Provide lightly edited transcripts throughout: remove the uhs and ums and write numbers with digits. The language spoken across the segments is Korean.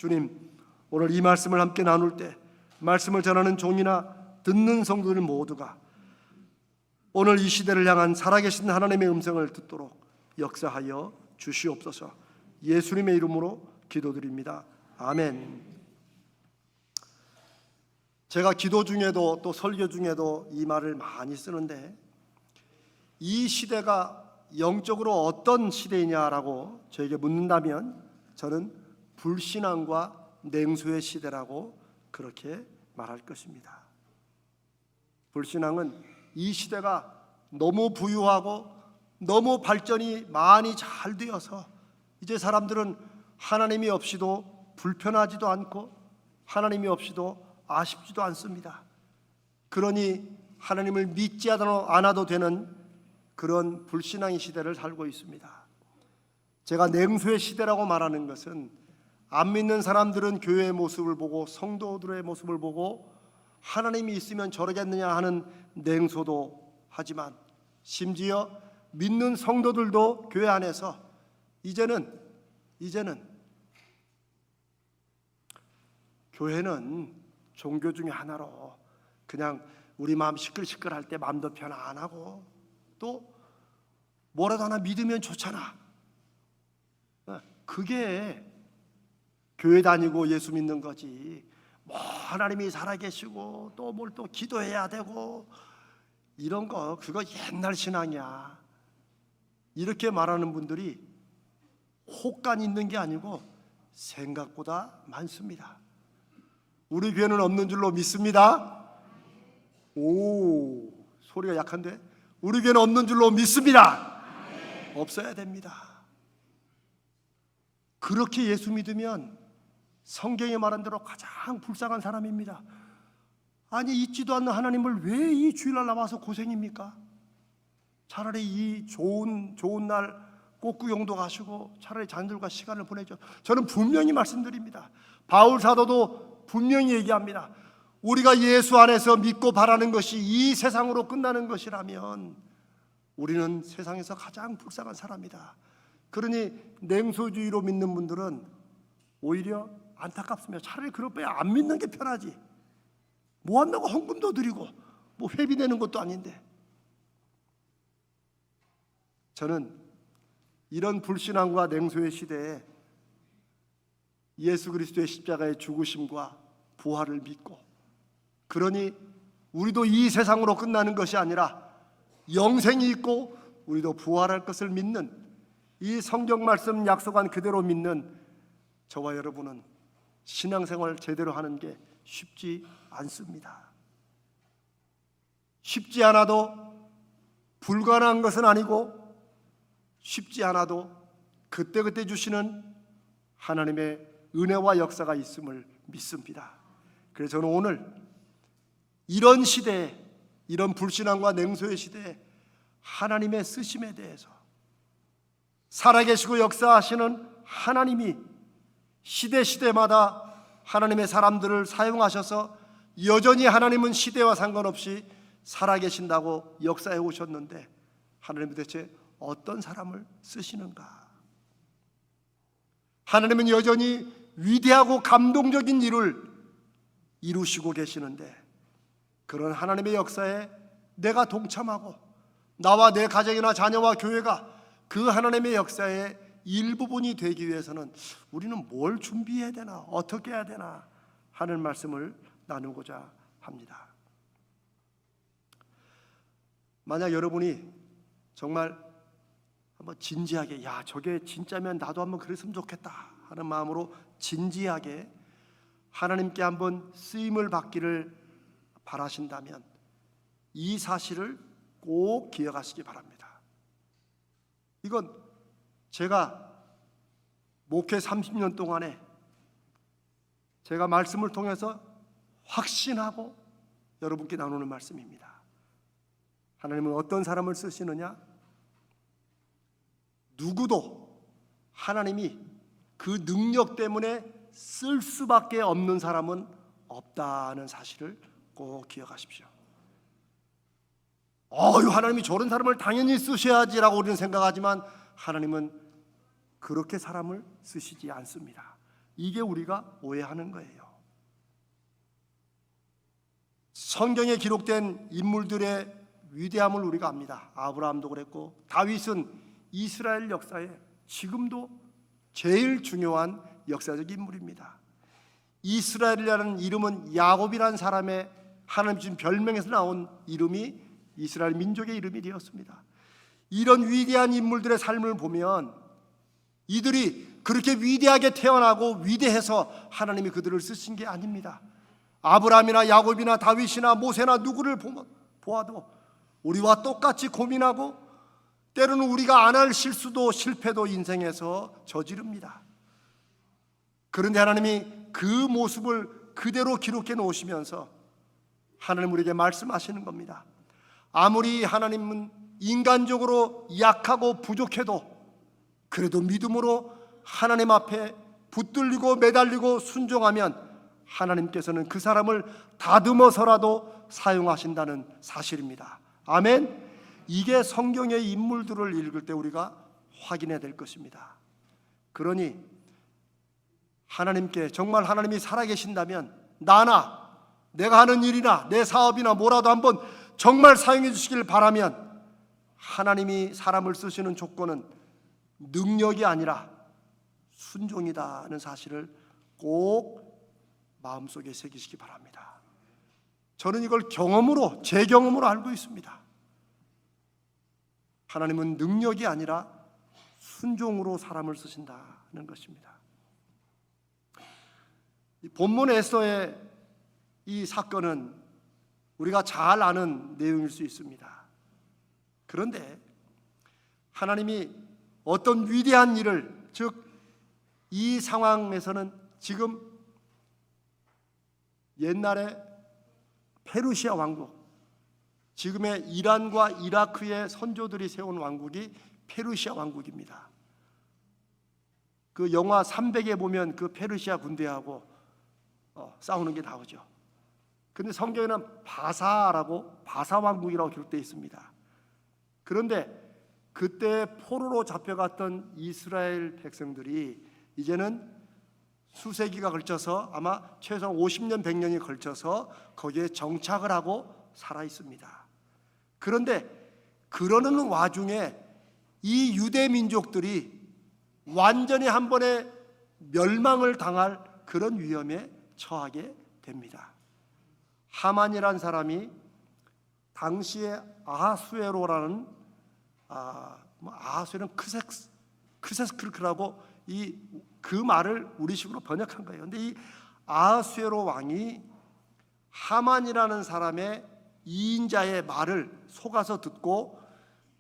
주님, 오늘 이 말씀을 함께 나눌 때 말씀을 전하는 종이나 듣는 성도들 모두가 오늘 이 시대를 향한 살아계신 하나님의 음성을 듣도록 역사하여 주시옵소서. 예수님의 이름으로 기도드립니다. 아멘. 제가 기도 중에도 또 설교 중에도 이 말을 많이 쓰는데, 이 시대가 영적으로 어떤 시대이냐라고 저에게 묻는다면 저는 불신앙과 냉소의 시대라고 그렇게 말할 것입니다. 불신앙은 이 시대가 너무 부유하고 너무 발전이 많이 잘 되어서 이제 사람들은 하나님이 없이도 불편하지도 않고 하나님이 없이도 아쉽지도 않습니다. 그러니 하나님을 믿지 않아도 되는 그런 불신앙의 시대를 살고 있습니다. 제가 냉소의 시대라고 말하는 것은 안 믿는 사람들은 교회의 모습을 보고 성도들의 모습을 보고 하나님이 있으면 저러겠느냐 하는 냉소도 하지만, 심지어 믿는 성도들도 교회 안에서 이제는 교회는 종교 중에 하나로 그냥 우리 마음 시끌시끌할 때 마음도 편안하고 또 뭐라도 하나 믿으면 좋잖아. 그게 교회 다니고 예수 믿는 거지. 뭐 하나님이 살아계시고 또 뭘 또 기도해야 되고 이런 거, 그거 옛날 신앙이야. 이렇게 말하는 분들이 혹간 있는 게 아니고 생각보다 많습니다. 우리 교회는 없는 줄로 믿습니다. 오, 소리가 약한데? 우리 교회는 없는 줄로 믿습니다. 없어야 됩니다. 그렇게 예수 믿으면 성경에 말한 대로 가장 불쌍한 사람입니다. 아니, 있지도 않는 하나님을 왜 이 주일날 나와서 고생입니까? 차라리 이 좋은 날 꽃구경도 가시고 차라리 자녀들과 시간을 보내죠. 저는 분명히 말씀드립니다. 바울 사도도 분명히 얘기합니다. 우리가 예수 안에서 믿고 바라는 것이 이 세상으로 끝나는 것이라면 우리는 세상에서 가장 불쌍한 사람이다. 그러니 냉소주의로 믿는 분들은 오히려 안타깝습니다. 차라리 그럴 바에 안 믿는 게 편하지. 뭐 한다고 헌금도 드리고 뭐 회비 내는 것도 아닌데. 저는 이런 불신앙과 냉소의 시대에 예수 그리스도의 십자가의 죽으심과 부활을 믿고, 그러니 우리도 이 세상으로 끝나는 것이 아니라 영생이 있고 우리도 부활할 것을 믿는, 이 성경 말씀 약속한 그대로 믿는 저와 여러분은 신앙생활 제대로 하는 게 쉽지 않습니다. 쉽지 않아도 불가능한 것은 아니고, 쉽지 않아도 그때그때 주시는 하나님의 은혜와 역사가 있음을 믿습니다. 그래서 저는 오늘 이런 시대에, 이런 불신앙과 냉소의 시대에 하나님의 쓰심에 대해서, 살아계시고 역사하시는 하나님이 시대마다 하나님의 사람들을 사용하셔서 여전히 하나님은 시대와 상관없이 살아계신다고 역사해 오셨는데, 하나님은 대체 어떤 사람을 쓰시는가? 하나님은 여전히 위대하고 감동적인 일을 이루시고 계시는데, 그런 하나님의 역사에 내가 동참하고 나와 내 가정이나 자녀와 교회가 그 하나님의 역사의 일부분이 되기 위해서는 우리는 뭘 준비해야 되나, 어떻게 해야 되나 하는 말씀을 나누고자 합니다. 만약 여러분이 정말 한번 진지하게, 야, 저게 진짜면 나도 한번 그랬으면 좋겠다 하는 마음으로 진지하게 하나님께 한번 쓰임을 받기를 바라신다면 이 사실을 꼭 기억하시기 바랍니다. 이건 제가 목회 30년 동안에 제가 말씀을 통해서 확신하고 여러분께 나누는 말씀입니다. 하나님은 어떤 사람을 쓰시느냐? 누구도 하나님이 그 능력 때문에 쓸 수밖에 없는 사람은 없다는 사실을 꼭 기억하십시오. 하나님이 저런 사람을 당연히 쓰셔야지라고 우리는 생각하지만 하나님은 그렇게 사람을 쓰시지 않습니다. 이게 우리가 오해하는 거예요. 성경에 기록된 인물들의 위대함을 우리가 압니다. 아브라함도 그랬고 다윗은 이스라엘 역사에 지금도 제일 중요한 역사적 인물입니다. 이스라엘이라는 이름은 야곱이라는 사람의 하나님 주신 별명에서 나온 이름이 이스라엘 민족의 이름이 되었습니다. 이런 위대한 인물들의 삶을 보면 이들이 그렇게 위대하게 태어나고 위대해서 하나님이 그들을 쓰신 게 아닙니다. 아브라함이나 야곱이나 다윗이나 모세나 누구를 보아도 우리와 똑같이 고민하고 때로는 우리가 안 할 실수도 실패도 인생에서 저지릅니다. 그런데 하나님이 그 모습을 그대로 기록해 놓으시면서 하나님 우리에게 말씀하시는 겁니다. 아무리 하나님은 인간적으로 약하고 부족해도 그래도 믿음으로 하나님 앞에 붙들리고 매달리고 순종하면 하나님께서는 그 사람을 다듬어서라도 사용하신다는 사실입니다. 아멘. 이게 성경의 인물들을 읽을 때 우리가 확인해야 될 것입니다. 그러니 하나님께 정말 하나님이 살아계신다면 나나 내가 하는 일이나 내 사업이나 뭐라도 한번 정말 사용해 주시길 바라면 하나님이 사람을 쓰시는 조건은 능력이 아니라 순종이다는 사실을 꼭 마음속에 새기시기 바랍니다. 저는 이걸 경험으로, 제 경험으로 알고 있습니다. 하나님은 능력이 아니라 순종으로 사람을 쓰신다는 것입니다. 본문 에스더의 이 사건은 우리가 잘 아는 내용일 수 있습니다. 그런데 하나님이 어떤 위대한 일을, 즉 이 상황에서는 지금 옛날에 페르시아 왕국, 지금의 이란과 이라크의 선조들이 세운 왕국이 페르시아 왕국입니다. 그 영화 300에 보면 그 페르시아 군대하고 싸우는 게 나오죠. 근데 성경에는 바사라고, 바사 왕국이라고 기록되어 있습니다. 그런데 그때 포로로 잡혀갔던 이스라엘 백성들이 이제는 수세기가 걸쳐서 아마 최소한 50년 100년이 걸쳐서 거기에 정착을 하고 살아 있습니다. 그런데 그러는 와중에 이 유대 민족들이 완전히 한 번에 멸망을 당할 그런 위험에 처하게 됩니다. 하만이라는 사람이 당시에 아하수에로라는 아하수에로는 크세스크라고 그 말을 우리식으로 번역한 거예요. 근데 이 아하수에로 왕이 하만이라는 사람의 이인자의 말을 속아서 듣고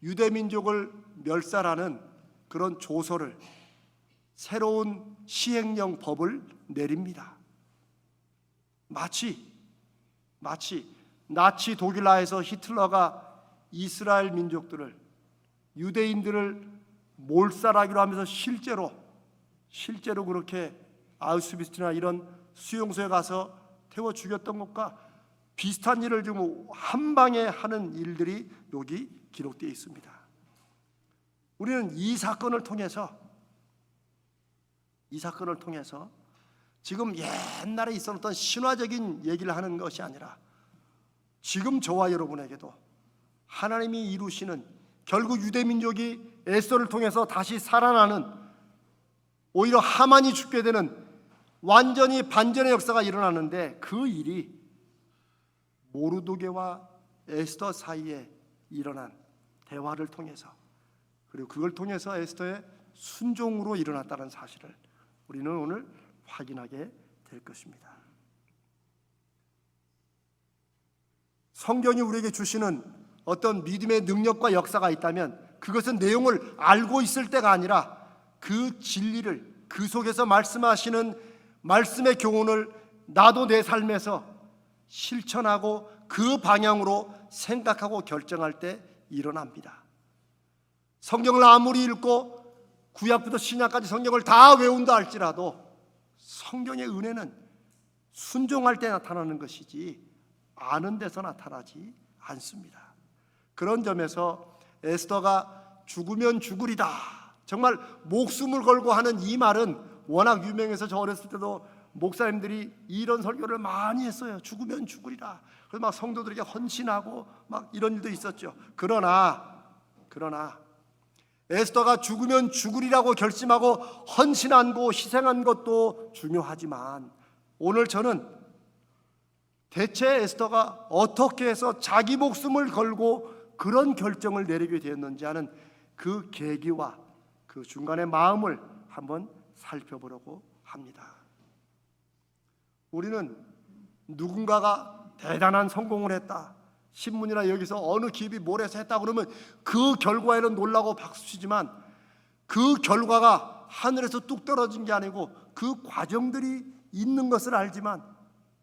유대 민족을 멸살하는 그런 조서를, 새로운 시행령 법을 내립니다. 마치 나치 독일라에서 히틀러가 이스라엘 민족들을, 유대인들을 몰살하기로 하면서 실제로 그렇게 아우슈비츠나 이런 수용소에 가서 태워 죽였던 것과 비슷한 일을 지금 한 방에 하는 일들이 여기 기록되어 있습니다. 우리는 이 사건을 통해서 지금 옛날에 있었던 신화적인 얘기를 하는 것이 아니라 지금 저와 여러분에게도 하나님이 이루시는, 결국 유대민족이 에스더를 통해서 다시 살아나는, 오히려 하만이 죽게 되는 완전히 반전의 역사가 일어나는데, 그 일이 모르드게와 에스더 사이에 일어난 대화를 통해서, 그리고 그걸 통해서 에스더의 순종으로 일어났다는 사실을 우리는 오늘 확인하게 될 것입니다. 성경이 우리에게 주시는 어떤 믿음의 능력과 역사가 있다면 그것은 내용을 알고 있을 때가 아니라 그 진리를, 그 속에서 말씀하시는 말씀의 교훈을 나도 내 삶에서 실천하고 그 방향으로 생각하고 결정할 때 일어납니다. 성경을 아무리 읽고 구약부터 신약까지 성경을 다 외운다 할지라도 성경의 은혜는 순종할 때 나타나는 것이지 아는 데서 나타나지 않습니다. 그런 점에서 에스더가 죽으면 죽으리다, 정말 목숨을 걸고 하는 이 말은 워낙 유명해서 저 어렸을 때도 목사님들이 이런 설교를 많이 했어요. 죽으면 죽으리라. 그래서 막 성도들에게 헌신하고 막 이런 일도 있었죠. 그러나 에스더가 죽으면 죽으리라고 결심하고 헌신한 거 희생한 것도 중요하지만, 오늘 저는 대체 에스더가 어떻게 해서 자기 목숨을 걸고 그런 결정을 내리게 되었는지 하는 그 계기와 그 중간의 마음을 한번 살펴보려고 합니다. 우리는 누군가가 대단한 성공을 했다, 신문이나 여기서 어느 기업이 뭘 해서 했다 그러면 그 결과에는 놀라고 박수치지만, 그 결과가 하늘에서 뚝 떨어진 게 아니고 그 과정들이 있는 것을 알지만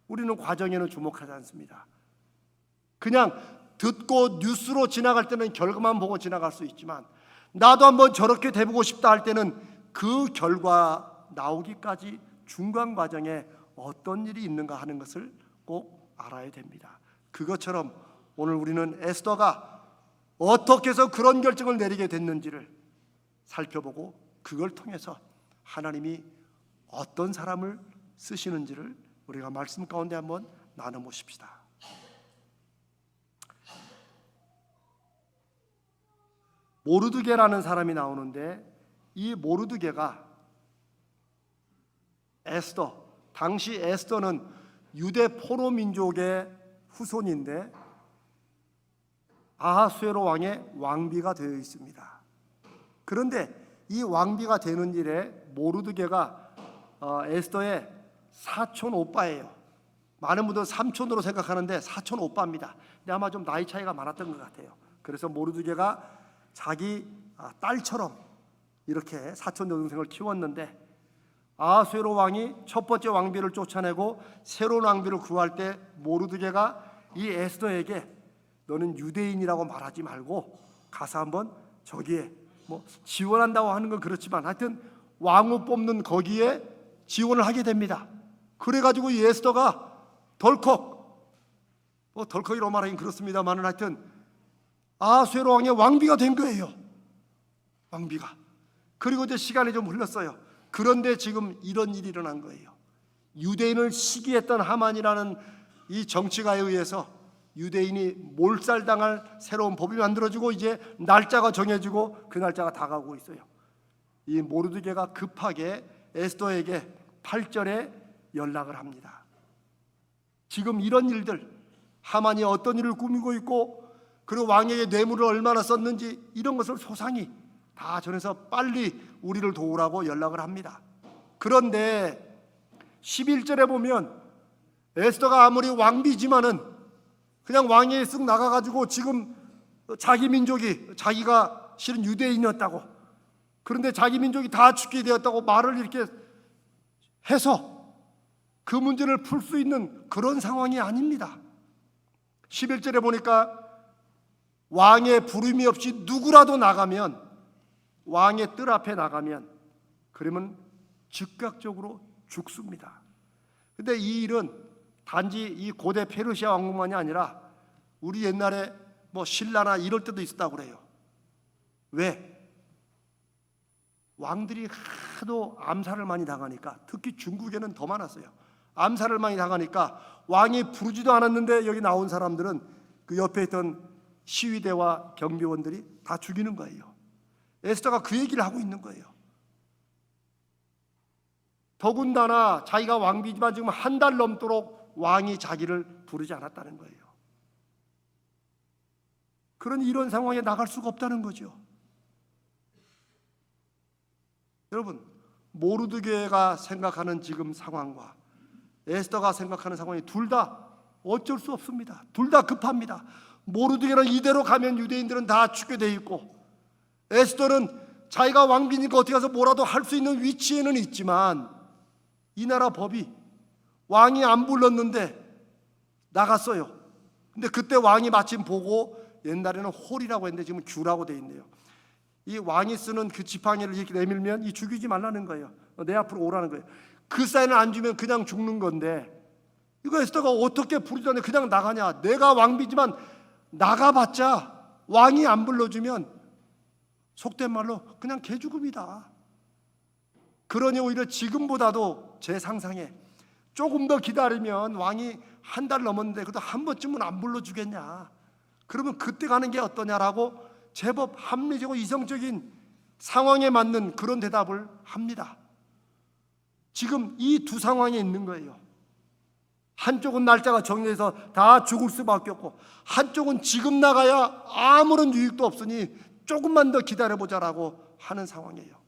우리는 과정에는 주목하지 않습니다. 그냥 듣고 뉴스로 지나갈 때는 결과만 보고 지나갈 수 있지만, 나도 한번 저렇게 돼보고 싶다 할 때는 그 결과 나오기까지 중간 과정에 어떤 일이 있는가 하는 것을 꼭 알아야 됩니다. 그것처럼 오늘 우리는 에스더가 어떻게 해서 그런 결정을 내리게 됐는지를 살펴보고, 그걸 통해서 하나님이 어떤 사람을 쓰시는지를 우리가 말씀 가운데 한번 나눠보십시다. 모르드게라는 사람이 나오는데, 이 모르드게가 에스더, 당시 에스더는 유대 포로 민족의 후손인데 아하수에로 왕의 왕비가 되어 있습니다. 그런데 이 왕비가 되는 일에 모르드게가 에스더의 사촌 오빠예요. 많은 분들은 삼촌으로 생각하는데 사촌 오빠입니다. 근데 아마 좀 나이 차이가 많았던 것 같아요. 그래서 모르드게가 자기 딸처럼 이렇게 사촌 여동생을 키웠는데, 아하수에로 왕이 첫 번째 왕비를 쫓아내고 새로운 왕비를 구할 때 모르드게가 이 에스더에게 너는 유대인이라고 말하지 말고 가서 한번 저기에 뭐 지원한다고 하는 건 그렇지만 하여튼 왕후 뽑는 거기에 지원을 하게 됩니다. 그래가지고 이 에스더가 덜컥이라고 말하긴 그렇습니다만은 하여튼 아하수에로 왕의 왕비가 된 거예요. 왕비가. 그리고 이제 시간이 좀 흘렀어요. 그런데 지금 이런 일이 일어난 거예요. 유대인을 시기했던 하만이라는 이 정치가에 의해서 유대인이 몰살당할 새로운 법이 만들어지고 이제 날짜가 정해지고 그 날짜가 다가오고 있어요. 이 모르드게가 급하게 에스더에게 8절에 연락을 합니다. 지금 이런 일들, 하만이 어떤 일을 꾸미고 있고 그리고 왕에게 뇌물을 얼마나 썼는지 이런 것을 소상히 다 전해서 빨리 우리를 도우라고 연락을 합니다. 그런데 11절에 보면 에스더가 아무리 왕비지만은 그냥 왕에 쓱 나가가지고 지금 자기 민족이, 자기가 실은 유대인이었다고, 그런데 자기 민족이 다 죽게 되었다고 말을 이렇게 해서 그 문제를 풀 수 있는 그런 상황이 아닙니다. 11절에 보니까 왕의 부름이 없이 누구라도 나가면, 왕의 뜰 앞에 나가면 그러면 즉각적으로 죽습니다. 근데 이 일은 단지 이 고대 페르시아 왕국만이 아니라 우리 옛날에 뭐 신라나 이럴 때도 있었다고 그래요. 왜? 왕들이 하도 암살을 많이 당하니까, 특히 중국에는 더 많았어요. 암살을 많이 당하니까 왕이 부르지도 않았는데 여기 나온 사람들은 그 옆에 있던 시위대와 경비원들이 다 죽이는 거예요. 에스더가 그 얘기를 하고 있는 거예요. 더군다나 자기가 왕비지만 지금 한 달 넘도록 왕이 자기를 부르지 않았다는 거예요. 그러니 이런 상황에 나갈 수가 없다는 거죠. 여러분, 모르드게가 생각하는 지금 상황과 에스더가 생각하는 상황이 둘 다 어쩔 수 없습니다. 둘 다 급합니다. 모르드게는 이대로 가면 유대인들은 다 죽게 돼 있고, 에스더는 자기가 왕비니까 어떻게 해서 뭐라도 할 수 있는 위치에는 있지만 이 나라 법이 왕이 안 불렀는데 나갔어요. 근데 그때 왕이 마침 보고, 옛날에는 홀이라고 했는데 지금 규라고 돼 있네요. 이 왕이 쓰는 그 지팡이를 이렇게 내밀면 이 죽이지 말라는 거예요. 내 앞으로 오라는 거예요. 그 사인을 안 주면 그냥 죽는 건데, 이거 에스더가 어떻게 부르지 않는데 그냥 나가냐? 내가 왕비지만 나가봤자 왕이 안 불러주면 속된 말로 그냥 개죽음이다. 그러니 오히려 지금보다도 제 상상에 조금 더 기다리면 왕이 한 달 넘었는데 그래도 한 번쯤은 안 불러주겠냐, 그러면 그때 가는 게 어떠냐라고 제법 합리적이고 이성적인 상황에 맞는 그런 대답을 합니다. 지금 이 두 상황에 있는 거예요. 한쪽은 날짜가 정해져서 다 죽을 수밖에 없고, 한쪽은 지금 나가야 아무런 유익도 없으니 조금만 더 기다려보자라고 하는 상황이에요.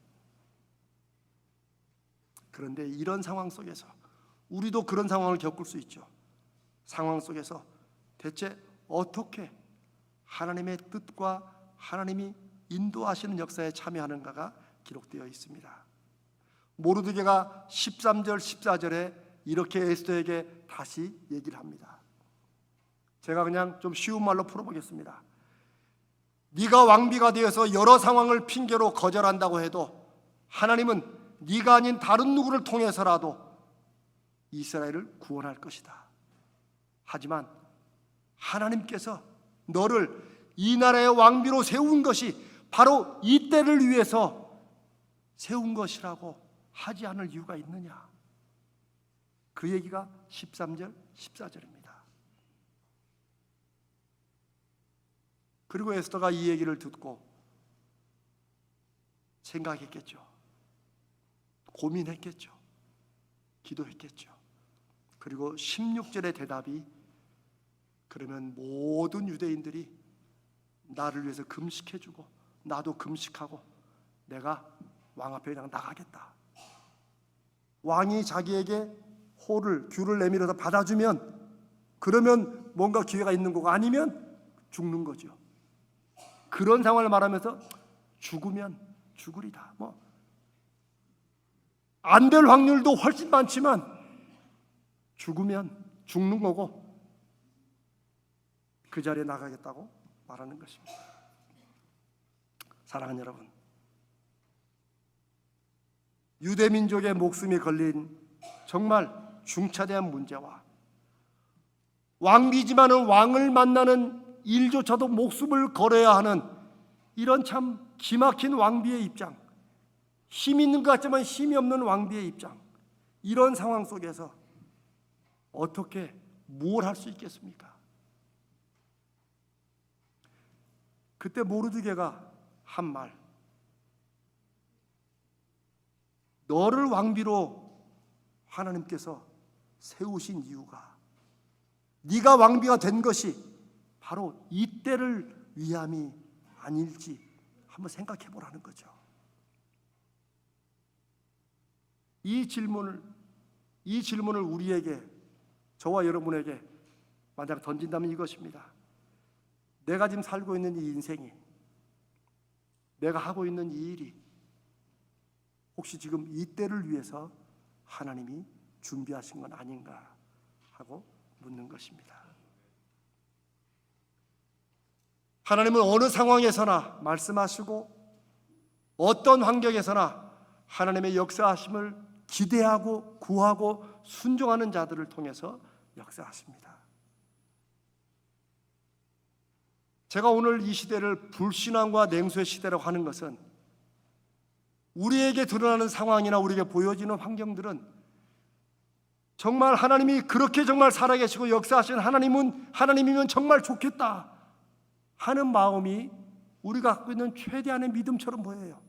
그런데 이런 상황 속에서 우리도 그런 상황을 겪을 수 있죠. 상황 속에서 대체 어떻게 하나님의 뜻과 하나님이 인도하시는 역사에 참여하는가가 기록되어 있습니다. 모르드게가 13절 14절에 이렇게 에스더에게 다시 얘기를 합니다. 제가 그냥 좀 쉬운 말로 풀어보겠습니다. 네가 왕비가 되어서 여러 상황을 핑계로 거절한다고 해도 하나님은 네가 아닌 다른 누구를 통해서라도 이스라엘을 구원할 것이다. 하지만 하나님께서 너를 이 나라의 왕비로 세운 것이 바로 이 때를 위해서 세운 것이라고 하지 않을 이유가 있느냐. 그 얘기가 13절 14절입니다. 그리고 에스더가 이 얘기를 듣고 생각했겠죠. 고민했겠죠. 기도했겠죠. 그리고 16절의 대답이, 그러면 모든 유대인들이 나를 위해서 금식해주고 나도 금식하고 내가 왕 앞에 그냥 나가겠다. 왕이 자기에게 귤을 내밀어서 받아주면 그러면 뭔가 기회가 있는 거고, 아니면 죽는 거죠. 그런 상황을 말하면서 죽으면 죽으리다, 안 될 확률도 훨씬 많지만 죽으면 죽는 거고 그 자리에 나가겠다고 말하는 것입니다. 사랑하는 여러분, 유대민족의 목숨이 걸린 정말 중차대한 문제와 왕비지만은 왕을 만나는 일조차도 목숨을 걸어야 하는 이런 참 기막힌 왕비의 입장, 힘 있는 것 같지만 힘이 없는 왕비의 입장, 이런 상황 속에서 어떻게 뭘 할 수 있겠습니까? 그때 모르드게가 한 말, 너를 왕비로 하나님께서 세우신 이유가, 네가 왕비가 된 것이 바로 이때를 위함이 아닐지 한번 생각해 보라는 거죠. 이 질문을 우리에게, 저와 여러분에게 만약 던진다면 이것입니다. 내가 지금 살고 있는 이 인생이, 내가 하고 있는 이 일이 혹시 지금 이때를 위해서 하나님이 준비하신 건 아닌가 하고 묻는 것입니다. 하나님은 어느 상황에서나 말씀하시고 어떤 환경에서나 하나님의 역사하심을 기대하고 구하고 순종하는 자들을 통해서 역사하십니다. 제가 오늘 이 시대를 불신앙과 냉소의 시대라고 하는 것은, 우리에게 드러나는 상황이나 우리에게 보여지는 환경들은 정말 하나님이 그렇게 정말 살아계시고 역사하시는 하나님이면 정말 좋겠다 하는 마음이 우리가 갖고 있는 최대한의 믿음처럼 보여요.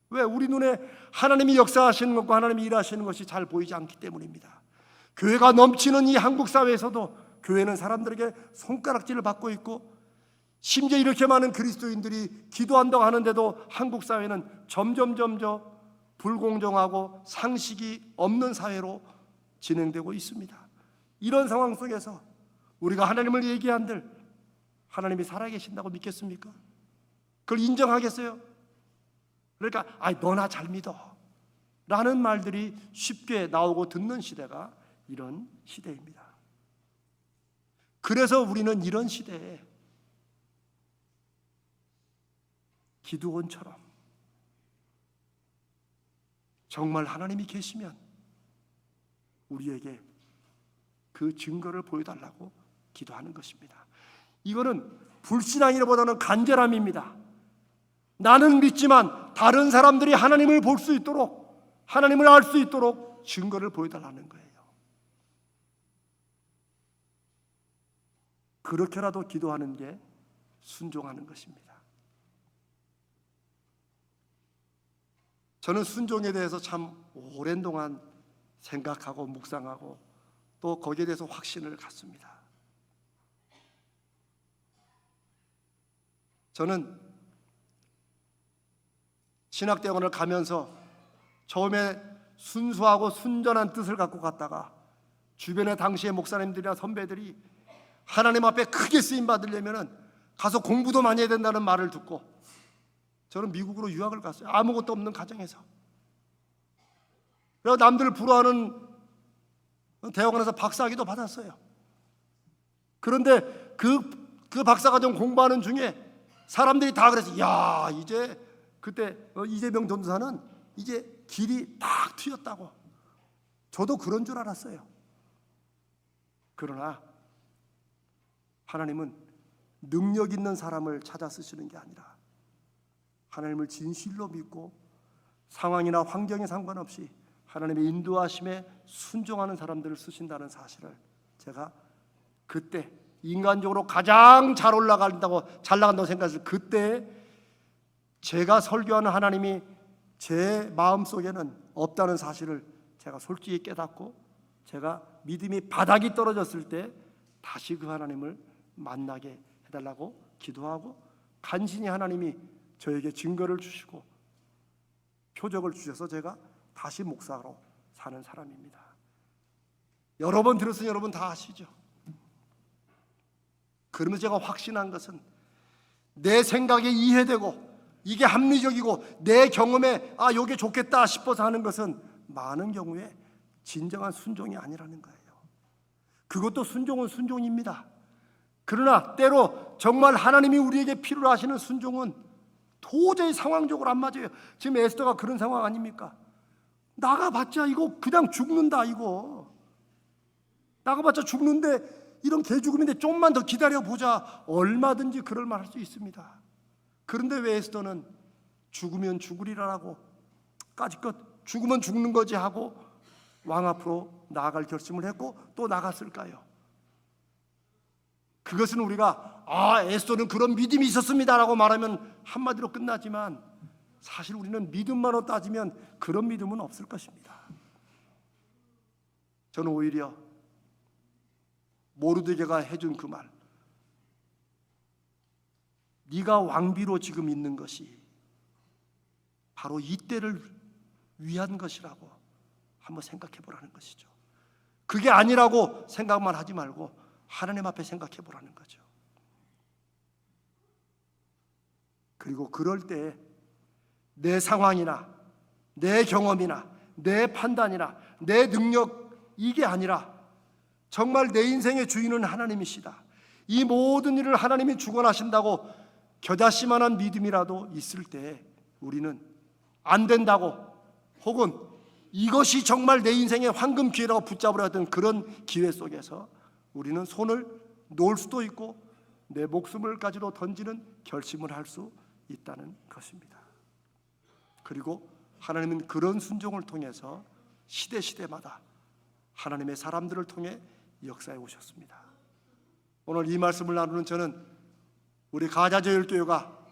왜? 우리 눈에 하나님이 역사하시는 것과 하나님이 일하시는 것이 잘 보이지 않기 때문입니다. 교회가 넘치는 이 한국 사회에서도 교회는 사람들에게 손가락질을 받고 있고, 심지어 이렇게 많은 그리스도인들이 기도한다고 하는데도 한국 사회는 점점 불공정하고 상식이 없는 사회로 진행되고 있습니다. 이런 상황 속에서 우리가 하나님을 얘기한들 하나님이 살아계신다고 믿겠습니까? 그걸 인정하겠어요? 그러니까 너나 잘 믿어 라는 말들이 쉽게 나오고 듣는 시대가 이런 시대입니다. 그래서 우리는 이런 시대에 기드온처럼 정말 하나님이 계시면 우리에게 그 증거를 보여달라고 기도하는 것입니다. 이거는 불신앙이라보다는 간절함입니다. 나는 믿지만 다른 사람들이 하나님을 볼 수 있도록 하나님을 알 수 있도록 증거를 보여달라는 거예요. 그렇게라도 기도하는 게 순종하는 것입니다. 저는 순종에 대해서 참 오랜 동안 생각하고 묵상하고 또 거기에 대해서 확신을 갖습니다. 저는 신학대학원을 가면서 처음에 순수하고 순전한 뜻을 갖고 갔다가 주변의 당시의 목사님들이나 선배들이 하나님 앞에 크게 쓰임 받으려면 가서 공부도 많이 해야 된다는 말을 듣고 저는 미국으로 유학을 갔어요. 아무것도 없는 가정에서. 그래서 남들 부러워하는 대학원에서 박사학위도 받았어요. 그런데 그 박사과정 공부하는 중에 사람들이 다 그랬어요. 야, 이제 그때 이재명 전도사는 이제 길이 딱 트였다고. 저도 그런 줄 알았어요. 그러나 하나님은 능력 있는 사람을 찾아 쓰시는 게 아니라 하나님을 진실로 믿고 상황이나 환경에 상관없이 하나님의 인도하심에 순종하는 사람들을 쓰신다는 사실을 제가 그때 인간적으로 가장 잘 나간다고 생각했을 그때 제가 설교하는 하나님이 제 마음속에는 없다는 사실을 제가 솔직히 깨닫고 제가 믿음이 바닥이 떨어졌을 때 다시 그 하나님을 만나게 해달라고 기도하고 간신히 하나님이 저에게 증거를 주시고 표적을 주셔서 제가 다시 목사로 사는 사람입니다. 여러 번 들었으니 여러분 다 아시죠? 그러면서 제가 확신한 것은 내 생각에 이해되고 이게 합리적이고 내 경험에 이게 좋겠다 싶어서 하는 것은 많은 경우에 진정한 순종이 아니라는 거예요. 그것도 순종은 순종입니다. 그러나 때로 정말 하나님이 우리에게 필요로 하시는 순종은 도저히 상황적으로 안 맞아요. 지금 에스더가 그런 상황 아닙니까? 나가봤자 이거 그냥 죽는다. 이거 나가봤자 죽는데 이런 개죽음인데 좀만 더 기다려보자. 얼마든지 그럴 만할 수 있습니다. 그런데 왜 에스더는 죽으면 죽으리라고 까짓것 죽으면 죽는 거지 하고 왕 앞으로 나아갈 결심을 했고 또 나갔을까요? 그것은 우리가 에스더는 그런 믿음이 있었습니다라고 말하면 한마디로 끝나지만 사실 우리는 믿음만으로 따지면 그런 믿음은 없을 것입니다. 저는 오히려 모르드게가 해준 그 말, 네가 왕비로 지금 있는 것이 바로 이때를 위한 것이라고 한번 생각해 보라는 것이죠. 그게 아니라고 생각만 하지 말고 하나님 앞에 생각해 보라는 거죠. 그리고 그럴 때 내 상황이나 내 경험이나 내 판단이나 내 능력 이게 아니라 정말 내 인생의 주인은 하나님이시다. 이 모든 일을 하나님이 주관하신다고 겨자씨만한 믿음이라도 있을 때 우리는 안 된다고 혹은 이것이 정말 내 인생의 황금 기회라고 붙잡으려 하던 그런 기회 속에서 우리는 손을 놓을 수도 있고 내 목숨을까지도 던지는 결심을 할 수 있다는 것입니다. 그리고 하나님은 그런 순종을 통해서 시대마다 하나님의 사람들을 통해 역사해 오셨습니다. 오늘 이 말씀을 나누는 저는 우리 가자저열교회가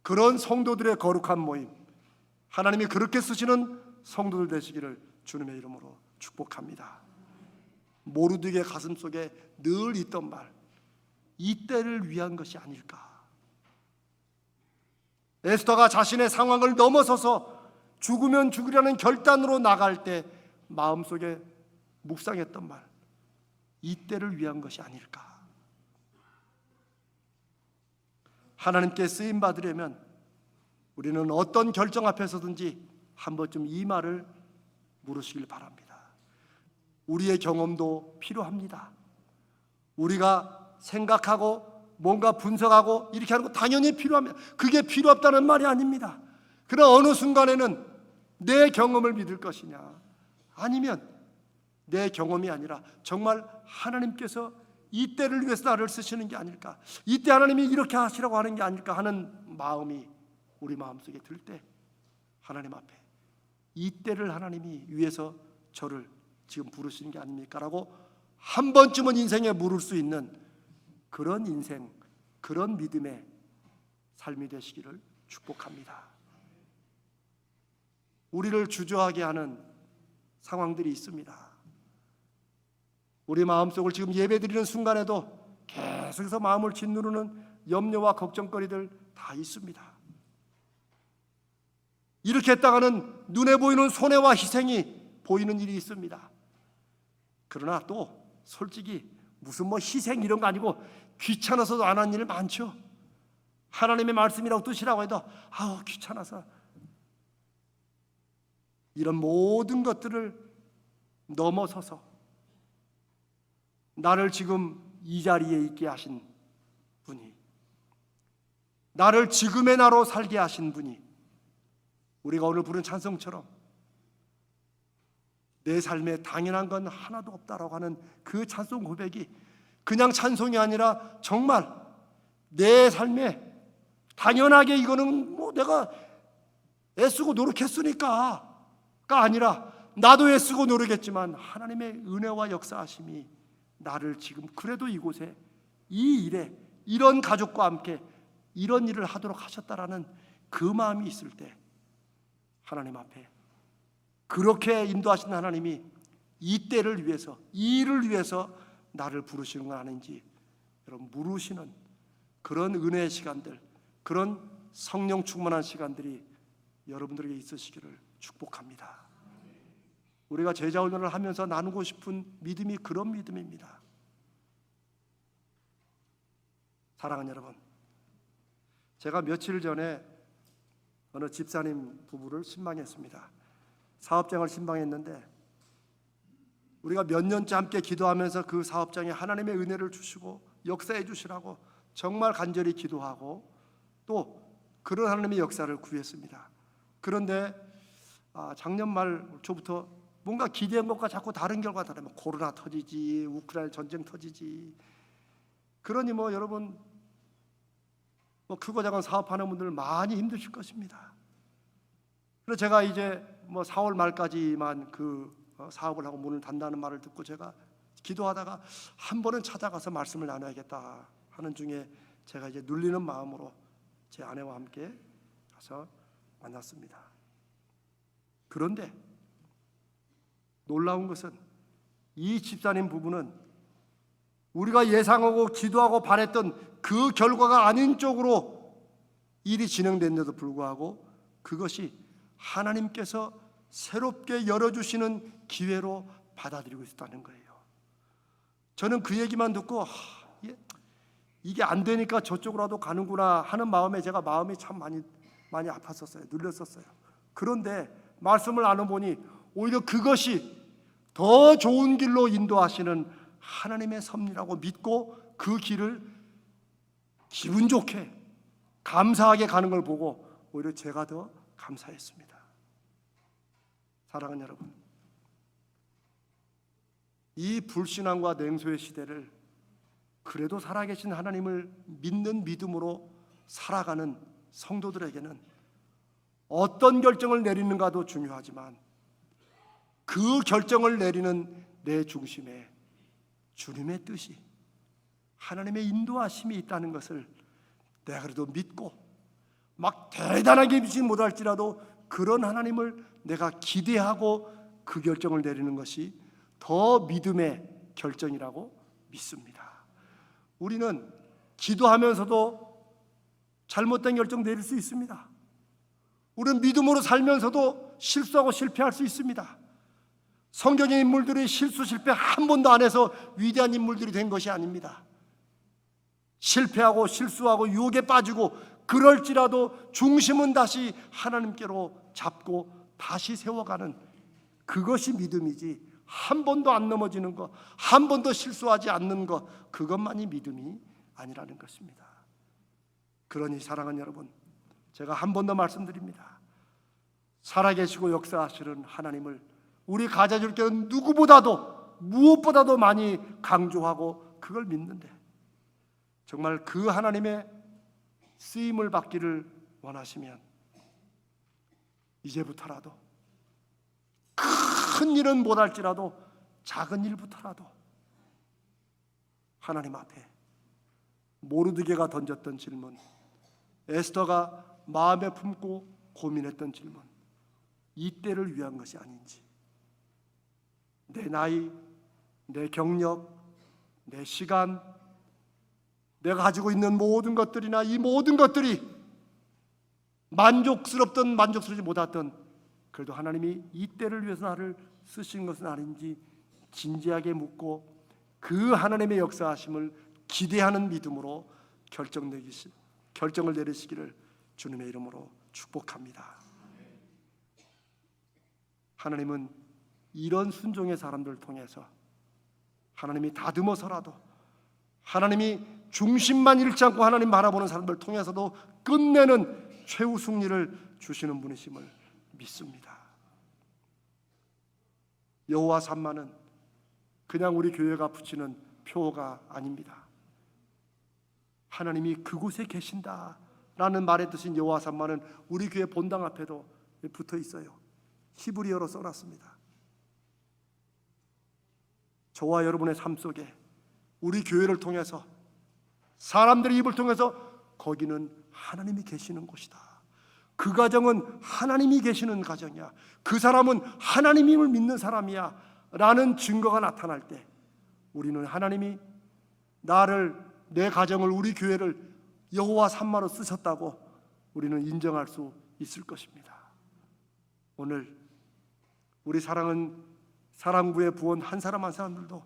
그런 성도들의 거룩한 모임, 하나님이 그렇게 쓰시는 성도들 되시기를 주님의 이름으로 축복합니다. 모르드게 가슴속에 늘 있던 말, 이때를 위한 것이 아닐까. 에스더가 자신의 상황을 넘어서서 죽으면 죽으려는 결단으로 나갈 때 마음속에 묵상했던 말, 이때를 위한 것이 아닐까. 하나님께 쓰임 받으려면 우리는 어떤 결정 앞에서든지 한 번쯤 이 말을 물으시길 바랍니다. 우리의 경험도 필요합니다. 우리가 생각하고 뭔가 분석하고 이렇게 하는 거 당연히 필요합니다. 그게 필요 없다는 말이 아닙니다. 그러나 어느 순간에는 내 경험을 믿을 것이냐 아니면 내 경험이 아니라 정말 하나님께서 이때를 위해서 나를 쓰시는 게 아닐까, 이때 하나님이 이렇게 하시라고 하는 게 아닐까 하는 마음이 우리 마음속에 들 때 하나님 앞에 이때를 하나님이 위해서 저를 지금 부르시는 게 아닙니까? 라고 한 번쯤은 인생에 물을 수 있는 그런 인생, 그런 믿음의 삶이 되시기를 축복합니다. 우리를 주저하게 하는 상황들이 있습니다. 우리 마음속을 지금 예배드리는 순간에도 계속해서 마음을 짓누르는 염려와 걱정거리들 다 있습니다. 이렇게 했다가는 눈에 보이는 손해와 희생이 보이는 일이 있습니다. 그러나 또 솔직히 무슨 희생 이런 거 아니고 귀찮아서도 안 하는 일 많죠. 하나님의 말씀이라고 뜻이라고 해도 귀찮아서. 이런 모든 것들을 넘어서서 나를 지금 이 자리에 있게 하신 분이, 나를 지금의 나로 살게 하신 분이, 우리가 오늘 부른 찬송처럼 내 삶에 당연한 건 하나도 없다라고 하는 그 찬송 고백이 그냥 찬송이 아니라 정말 내 삶에 당연하게 이거는 내가 애쓰고 노력했으니까가 아니라 나도 애쓰고 노력했지만 하나님의 은혜와 역사하심이 나를 지금 그래도 이곳에 이 일에 이런 가족과 함께 이런 일을 하도록 하셨다라는 그 마음이 있을 때 하나님 앞에 그렇게 인도하신 하나님이 이 때를 위해서, 이 일을 위해서 나를 부르시는 건 아닌지 여러분 물으시는 그런 은혜의 시간들, 그런 성령 충만한 시간들이 여러분들에게 있으시기를 축복합니다. 우리가 제자훈련을 하면서 나누고 싶은 믿음이 그런 믿음입니다. 사랑하는 여러분, 제가 며칠 전에 어느 집사님 부부를 신방했습니다. 사업장을 신방했는데 우리가 몇 년째 함께 기도하면서 그 사업장에 하나님의 은혜를 주시고 역사해 주시라고 정말 간절히 기도하고 또 그런 하나님의 역사를 구했습니다. 그런데 작년 말 초부터 뭔가 기대한 것과 자꾸 다른 결과가 나타나면 코로나 터지지, 우크라이나 전쟁 터지지. 그러니 여러분 크고 작은 사업하는 분들 많이 힘드실 것입니다. 그래서 제가 이제 4월 말까지만 그 사업을 하고 문을 닫는다는 말을 듣고 제가 기도하다가 한 번은 찾아가서 말씀을 나눠야겠다 하는 중에 제가 이제 눌리는 마음으로 제 아내와 함께 가서 만났습니다. 그런데 놀라운 것은 이 집사님 부부는 우리가 예상하고 기도하고 바랬던 그 결과가 아닌 쪽으로 일이 진행됐는데도 불구하고 그것이 하나님께서 새롭게 열어주시는 기회로 받아들이고 있다는 거예요. 저는 그 얘기만 듣고 이게 안 되니까 저쪽으로라도 가는구나 하는 마음에 제가 마음이 참 많이 아팠었어요. 눌렸었어요. 그런데 말씀을 나눠보니 오히려 그것이 더 좋은 길로 인도하시는 하나님의 섭리라고 믿고 그 길을 기분 좋게 감사하게 가는 걸 보고 오히려 제가 더 감사했습니다. 사랑하는 여러분, 이 불신앙과 냉소의 시대를 그래도 살아계신 하나님을 믿는 믿음으로 살아가는 성도들에게는 어떤 결정을 내리는가도 중요하지만 그 결정을 내리는 내 중심에 주님의 뜻이, 하나님의 인도하심이 있다는 것을 내가 그래도 믿고 막 대단하게 믿지 못할지라도 그런 하나님을 내가 기대하고 그 결정을 내리는 것이 더 믿음의 결정이라고 믿습니다. 우리는 기도하면서도 잘못된 결정 내릴 수 있습니다. 우리는 믿음으로 살면서도 실수하고 실패할 수 있습니다. 성경의 인물들이 실수 실패 한 번도 안 해서 위대한 인물들이 된 것이 아닙니다. 실패하고 실수하고 유혹에 빠지고 그럴지라도 중심은 다시 하나님께로 잡고 다시 세워가는 그것이 믿음이지, 한 번도 안 넘어지는 것, 한 번도 실수하지 않는 것, 그것만이 믿음이 아니라는 것입니다. 그러니 사랑하는 여러분, 제가 한 번 더 말씀드립니다. 살아계시고 역사하시는 하나님을 우리 가자줄교는 누구보다도 무엇보다도 많이 강조하고 그걸 믿는데 정말 그 하나님의 쓰임을 받기를 원하시면 이제부터라도 큰 일은 못할지라도 작은 일부터라도 하나님 앞에 모르드게가 던졌던 질문, 에스더가 마음에 품고 고민했던 질문, 이 때를 위한 것이 아닌지, 내 나이, 내 경력, 내 시간, 내가 가지고 있는 모든 것들이나 이 모든 것들이 만족스럽든 만족스럽지 못하든 그래도 하나님이 이 때를 위해서 나를 쓰신 것은 아닌지 진지하게 묻고 그 하나님의 역사하심을 기대하는 믿음으로 결정을 내리시기를 주님의 이름으로 축복합니다. 하나님은 이런 순종의 사람들을 통해서 하나님이 다듬어서라도 하나님이 중심만 잃지 않고 하나님 바라보는 사람들을 통해서도 끝내는 최후 승리를 주시는 분이심을 믿습니다. 여호와 삼마는 그냥 우리 교회가 붙이는 표어가 아닙니다. 하나님이 그곳에 계신다라는 말의 뜻인 여호와 삼마는 우리 교회 본당 앞에도 붙어 있어요. 히브리어로 써놨습니다. 저와 여러분의 삶 속에 우리 교회를 통해서 사람들의 입을 통해서 거기는 하나님이 계시는 곳이다. 그 가정은 하나님이 계시는 가정이야. 그 사람은 하나님임을 믿는 사람이야 라는 증거가 나타날 때 우리는 하나님이 나를, 내 가정을, 우리 교회를 여호와 삼마로 쓰셨다고 우리는 인정할 수 있을 것입니다. 오늘 우리 사랑은 사랑구의 부원 한 사람 한 사람들도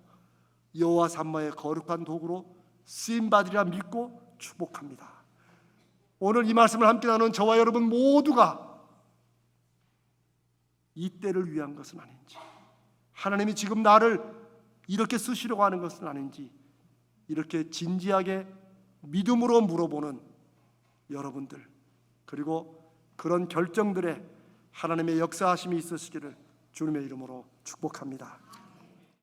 여호와 삼마의 거룩한 도구로 쓰임받으리라 믿고 축복합니다. 오늘 이 말씀을 함께 나눈 저와 여러분 모두가 이 때를 위한 것은 아닌지, 하나님이 지금 나를 이렇게 쓰시려고 하는 것은 아닌지 이렇게 진지하게 믿음으로 물어보는 여러분들, 그리고 그런 결정들에 하나님의 역사하심이 있으시기를 주님의 이름으로 축복합니다.